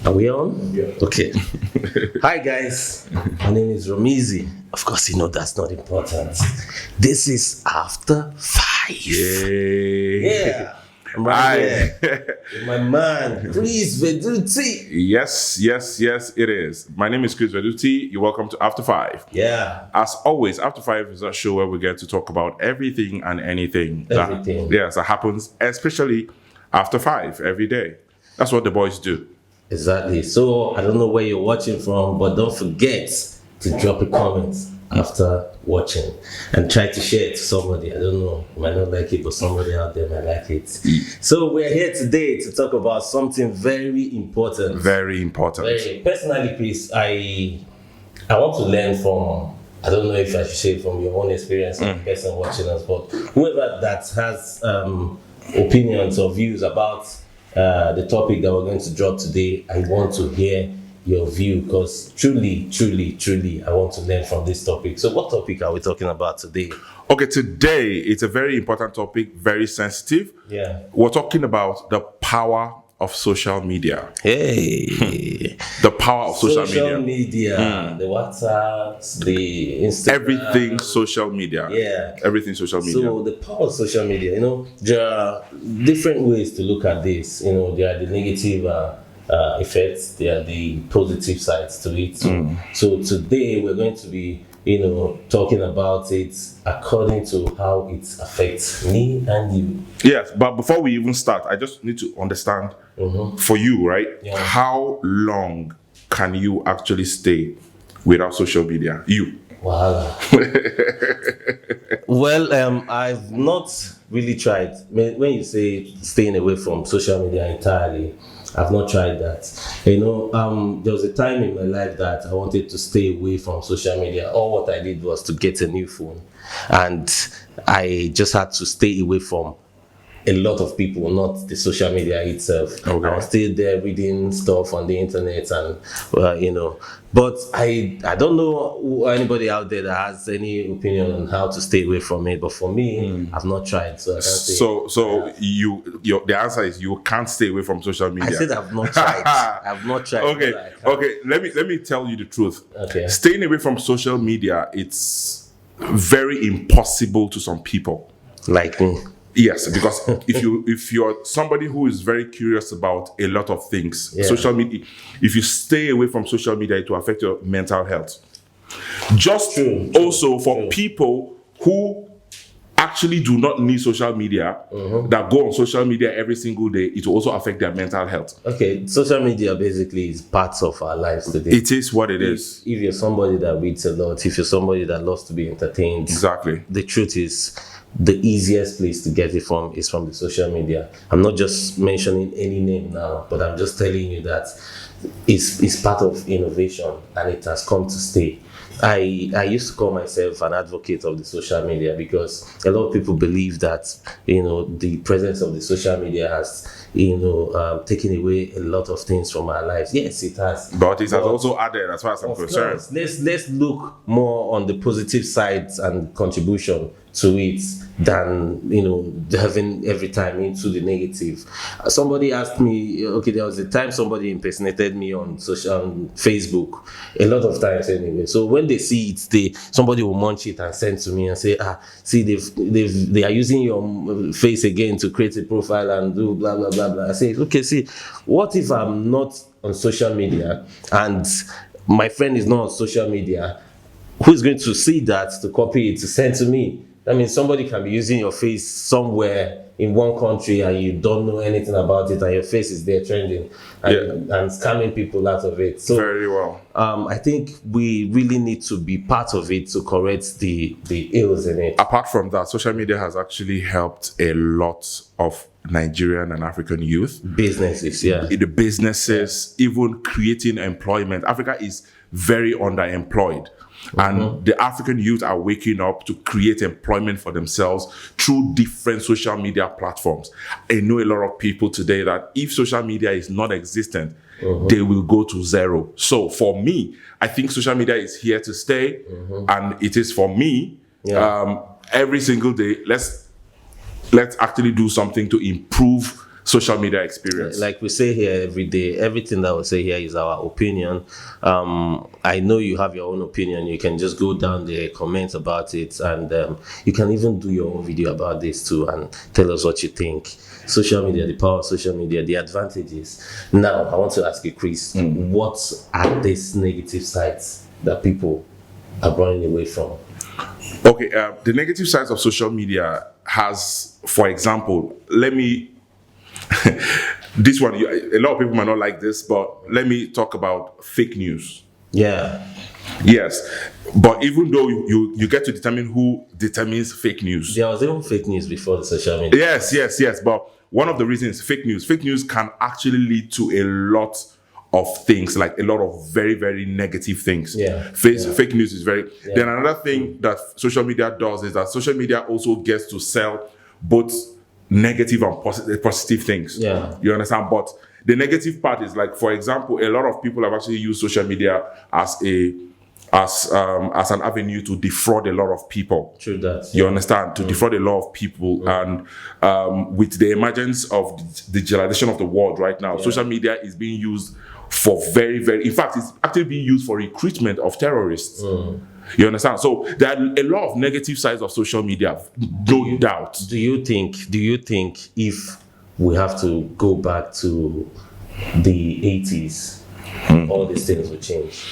Are we on? Yeah. Okay. Hi guys, my name is Romizi. Of course, you know that's not important. This is After 5. Yay. Yeah. I'm right here with my man, Chris Veduti. Yes, it is. My name is Chris Veduti. You're welcome to After 5. Yeah. As always, After 5 is a show where we get to talk about everything and anything. Everything. That happens, especially after 5 every day. That's what the boys do. Exactly. So I don't know where you're watching from, but don't forget to drop a comment after watching and try to share it to somebody. I don't know, you might not like it, but somebody out there might like it. So we're here today to talk about something very important. Very important. Personally, Chris, I want to learn from, I don't know if I should say from your own experience as a person watching us, but whoever that has opinions or views about the topic that we're going to drop today. I want to hear your view because truly, I want to learn from this topic. So what topic are we talking about today? Okay, today it's a very important topic, very sensitive. Yeah. We're talking about the power of social media. Hey. The power of social media. The WhatsApps, the Instagram. Everything social media. Yeah. Everything social media. So the power of social media, there are different ways to look at this. There are the negative effects, there are the positive sides to it. So today we're going to be, talking about it according to how it affects me and you. Yes, but before we even start, I just need to understand for you, right? Yeah. How long can you actually stay without social media? You. Wow. Well, I've not really tried. When you say staying away from social media entirely, I've not tried that. There was a time in my life that I wanted to stay away from social media. All what I did was to get a new phone, and I just had to stay away from a lot of people, not the social media itself. Okay. I was still there reading stuff on the internet, and but I don't know anybody out there that has any opinion on how to stay away from it. But for me, I've not tried, so I can't say. So the answer is you can't stay away from social media. I said I've not tried. I've not tried. Okay. Let me tell you the truth. Okay. Staying away from social media, it's very impossible to some people. Like me. Yes, because if you're somebody who is very curious about a lot of things, social media, if you stay away from social media, it will affect your mental health. For people who actually do not need social media, that go on social media every single day, it will also affect their mental health. Okay, social media basically is part of our lives today. It is what it is. If you're somebody that reads a lot, if you're somebody that loves to be entertained, Exactly. The truth is, the easiest place to get it from is from the social media. I'm not just mentioning any name now, but I'm just telling you that it's part of innovation and it has come to stay. I used to call myself an advocate of the social media because a lot of people believe that the presence of the social media has taken away a lot of things from our lives. Yes, it has. But it has also added, as far as I'm concerned. Let's look more on the positive sides and contribution to it than having every time into the negative. Somebody asked me, there was a time somebody impersonated me on Facebook, a lot of times anyway. So when they see it, somebody will munch it and send to me and say, see, they are using your face again to create a profile and do blah blah blah blah. I say, okay, see, what if I'm not on social media and my friend is not on social media? Who's going to see that, to copy it, to send to me? I mean, somebody can be using your face somewhere in one country and you don't know anything about it, and your face is there trending and scamming people out of it. So very well. I think we really need to be part of it to correct the ills in it. Apart from that, social media has actually helped a lot of Nigerian and African youth. Businesses, yeah. The businesses, even creating employment. Africa is very underemployed. And the African youth are waking up to create employment for themselves through different social media platforms. I know a lot of people today that if social media is not existent, they will go to zero. So for me, I think social media is here to stay, and it is for me. Every single day, let's actually do something to improve social media experience. Like we say here every day, everything that we say here is our opinion. I know you have your own opinion. You can just go down there, comment about it, and you can even do your own video about this too and tell us what you think. Social media, the power of social media, the advantages. Now, I want to ask you, Chris, what are these negative sides that people are running away from? Okay, the negative sides of social media has, for example, let me this one, a lot of people might not like this, but let me talk about fake news. Yeah. Yes, but even though you get to determine who determines fake news. There was even fake news before the social media. Yes, but one of the reasons fake news can actually lead to a lot of things, like a lot of very, very negative things. Fake news is very. Then another thing that social media does is that social media also gets to sell both negative and positive things. You understand? But the negative part is, like, for example, a lot of people have actually used social media as an avenue to defraud a lot of people. True that. You understand? To defraud a lot of people. And with the emergence of the digitalization of the world right now, social media is being used for very, very, in fact, it's actually being used for recruitment of terrorists. You understand? So there are a lot of negative sides of social media, no doubt. Do you think if we have to go back to the 80s, all these things will change?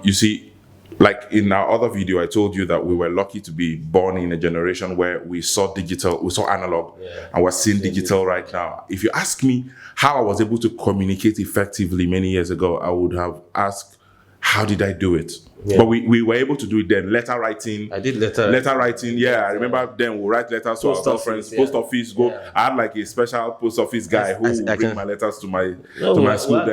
You see, like in our other video, I told you that we were lucky to be born in a generation where we saw analog, and we're seeing digital right now. If you ask me how I was able to communicate effectively many years ago, I would have asked, how did I do it? But we were able to do it then. Letter writing. I did letter writing. Yeah, I remember then we write letters to our girlfriends. Post office. I had like a special post office guy who would bring my letters to my school.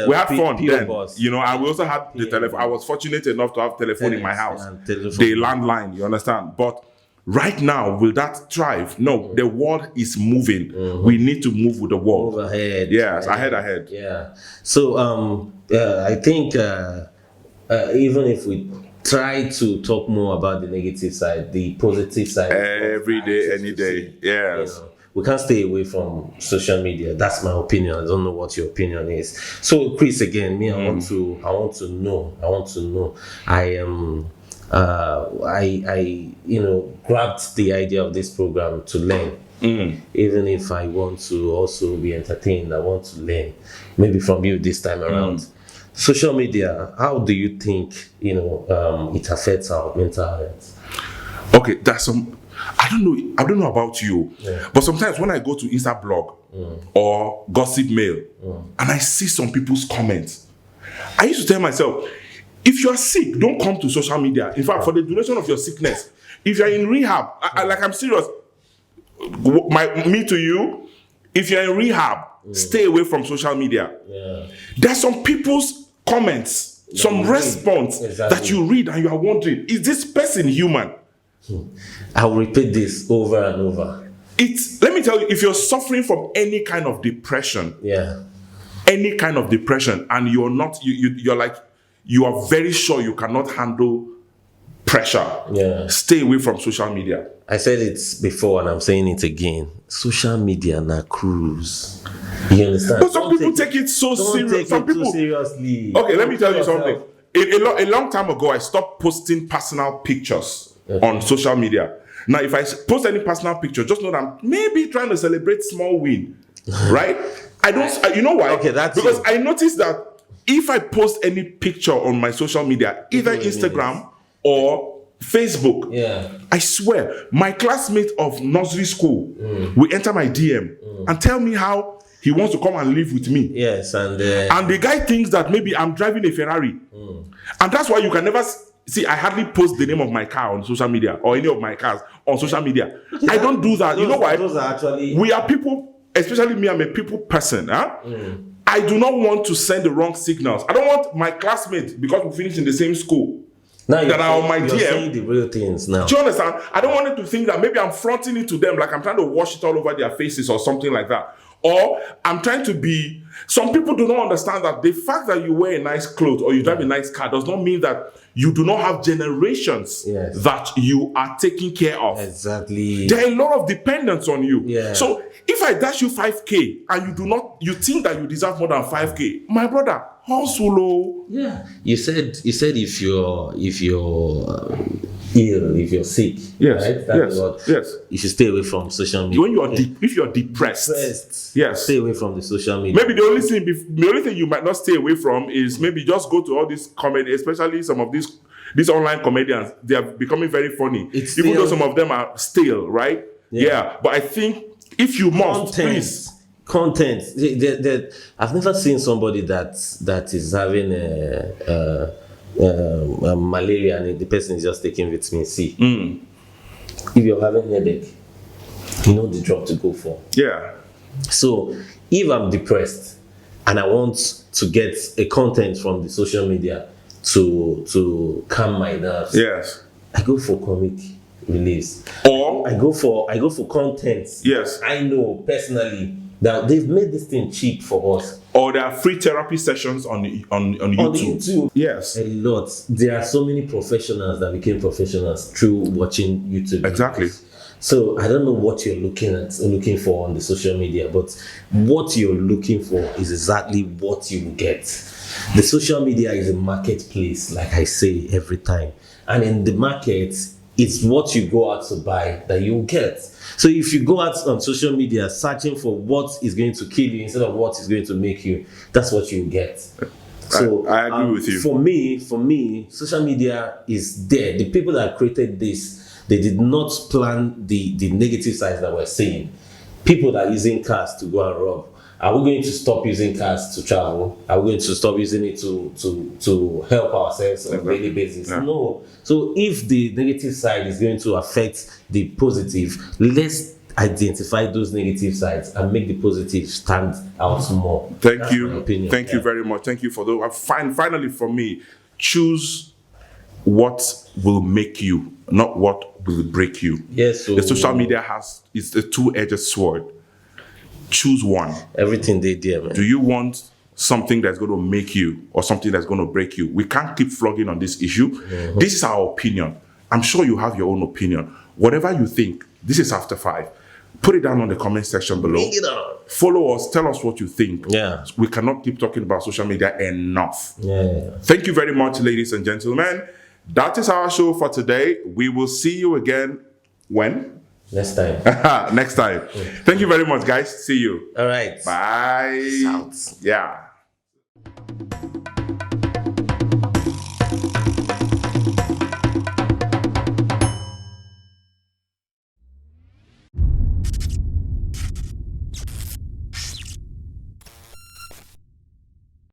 We had fun then, you know. And we also had the telephone. I was fortunate enough to have telephone in my house, the landline. You understand? But right now, will that thrive? No, the world is moving. We need to move with the world. Move ahead. Yes, ahead. Yeah. So I think. Even if we try to talk more about the negative side, the positive side every day, any day, yes. You know, we can't stay away from social media. That's my opinion. I don't know what your opinion is. So, Chris, again, I want to know. I grabbed the idea of this program to learn. Even if I want to also be entertained, I want to learn. Maybe from you this time around. Social media, how do you think it affects our mental health? Okay, that's some. I don't know about you, but sometimes when I go to Instablog or Gossip Mail and I see some people's comments, I used to tell myself, if you are sick, don't come to social media. In fact, for the duration of your sickness, if you are in rehab, I'm serious. Me to you, if you're in rehab, stay away from social media. There's some people's comments, some response that you read and you are wondering, is this person human? I'll repeat this over and over. Let me tell you, if you're suffering from any kind of depression, and you're not, you're like, you are very sure you cannot handle pressure, stay away from social media. I said it before and I'm saying it again. Social media na cruise. You understand? But some people take it so serious. Some people too seriously. Okay, let me tell you something. A long time ago, I stopped posting personal pictures on social media. Now, if I post any personal picture, just know that I'm maybe trying to celebrate small win, right? I don't. You know why? Okay, that's because I noticed that if I post any picture on my social media, either Instagram or Facebook, I swear, my classmate of nursery school will enter my DM and tell me how he wants to come and live with me. Yes, and the guy thinks that maybe I'm driving a Ferrari, and that's why you can never see. I hardly post the name of my car on social media or any of my cars on social media. I don't do that. You know why? Those are actually. We are people, especially me. I'm a people person. I do not want to send the wrong signals. I don't want my classmates, because we finished in the same school, now that are on my you're DM. saying the real things now. Do you understand? I don't want them to think that maybe I'm fronting it to them, like I'm trying to wash it all over their faces or something like that. Or I'm trying to be. Some people do not understand that the fact that you wear a nice clothes or you drive a nice car does not mean that you do not have generations that you are taking care of. Exactly. There are a lot of dependence on you. Yeah. So if I dash you 5K and you think that you deserve more than 5K, my brother, hustle. Oh. Yeah. You said if you're ill, if you're sick, Yes, right? That's what, yes. You should stay away from social media. When you are if you're depressed, yes, stay away from the social media. Maybe the only thing you might not stay away from is maybe just go to all these comedy, especially some of these online comedians. They are becoming very funny, even though some of them are stale, right? Yeah. But I think if you must, please. Content. I've never seen somebody that is having malaria and the person is just taking vitamin C. If you're having a headache, you know the drug to go for. Yeah. So if I'm depressed and I want to get a content from the social media to calm my nerves, yes, I go for comic reliefs. Or I go for content. Yes. I know personally that they've made this thing cheap for us. Or there are free therapy sessions on YouTube. On YouTube. Yes. A lot. There are so many professionals that became professionals through watching YouTube. Exactly. So I don't know what you're looking for on the social media, but what you're looking for is exactly what you will get. The social media is a marketplace, like I say every time. And in the market, it's what you go out to buy that you will get. So if you go out on social media searching for what is going to kill you instead of what is going to make you, that's what you get. So I agree with you. For me, social media is there. The people that created this, they did not plan the negative sides that we're seeing. People that are using cars to go and rob. Are we going to stop using cars to travel? Are we going to stop using it to help ourselves on a daily basis? Yeah. No. So if the negative side is going to affect the positive, let's identify those negative sides and make the positive stand out more. Thank you. My opinion. Thank you very much. Thank you for those. Finally, for me, choose what will make you, not what will break you. Yes. So the social media is a two-edged sword. Choose one. Everything they did, man. Do you want something that's going to make you or something that's going to break you? We can't keep flogging on this issue. Mm-hmm. This is our opinion. I'm sure you have your own opinion. Whatever you think, this is After 5. Put it down on the comment section below. Bring it on. Follow us. Tell us what you think. Yeah. We cannot keep talking about social media enough. Yeah. Thank you very much, ladies and gentlemen. That is our show for today. We will see you again when? Next time. Next time. Thank you very much, guys. See you. All right. Bye. South. Yeah.